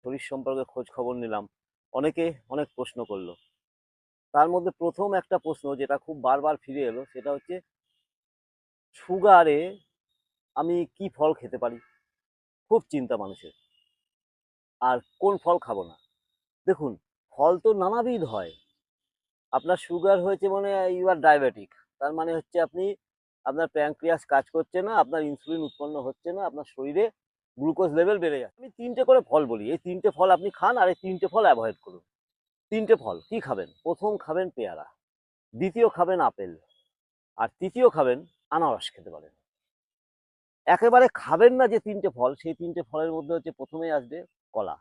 শরীর সম্পর্কে খোঁজ খবর নিলাম। অনেকে অনেক প্রশ্ন করলো। তার মধ্যে প্রথম একটা প্রশ্ন যেটা খুব বারবার ফিরে এলো সেটা হচ্ছে, সুগারে আমি কি ফল খেতে পারি? খুব চিন্তা মানুষের। আর কোন ফল খাবো না? দেখুন, ফল তো নানাবিধ হয়। আপনার সুগার হয়েছে মানে ইউ আর ডায়াবেটিক। তার মানে হচ্ছে আপনার প্যানক্রিয়াস কাজ করছে না, আপনার ইনসুলিন উৎপন্ন হচ্ছে না, আপনার শরীরে গ্লুকোজ লেভেল বেড়ে যাচ্ছে। আমি ৩টে করে ফল বলি। এই ৩টে ফল আপনি খান আর এই ৩টে ফল অ্যাভয়েড করুন। ৩টে ফল কি খাবেন? প্রথম খাবেন পেয়ারা, দ্বিতীয় খাবেন আপেল, আর তৃতীয় খাবেন আনারস খেতে পারেন। একেবারে খাবেন না যে ৩টে ফল, সেই ৩টে ফলের মধ্যে হচ্ছে প্রথমেই আসবে কলা,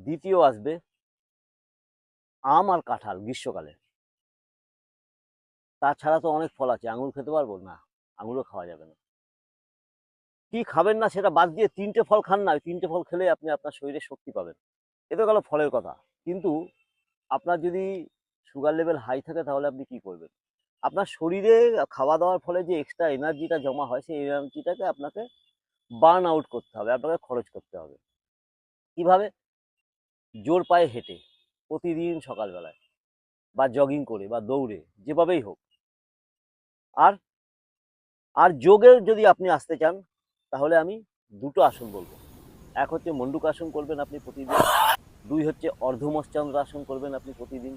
দ্বিতীয় আসবে আম আর কাঁঠাল গ্রীষ্মকালে। তাছাড়া তো অনেক ফল আছে। আঙুর খেতে পারবো না? আঙুরও খাওয়া যাবে না। কি খাবেন না সেটা বাদ দিয়ে ৩টে ফল খান না, ওই ৩টে ফল খেলে আপনি আপনার শরীরে শক্তি পাবেন। এ তো গেল ফলের কথা। কিন্তু আপনার যদি সুগার লেভেল হাই থাকে তাহলে আপনি কি করবেন? আপনার শরীরে খাওয়া দাওয়ার ফলে যে এক্সট্রা এনার্জিটা জমা হয় সেই এনার্জিটাকে আপনাকে বার্ন আউট করতে হবে, আপনাকে খরচ করতে হবে। কিভাবে? জোর পায়ে হেঁটে প্রতিদিন সকালবেলায়, বা জগিং করে বা দৌড়ে, যেভাবেই হোক। আর আর যোগে যদি আপনি আসতে চান তাহলে আমি দুটো আসন বলবো। এক হচ্ছে মন্ডুকাসন করবেন আপনি প্রতিদিন, দুই হচ্ছে অর্ধমশ্চান্দ্র আসন করবেন আপনি প্রতিদিন,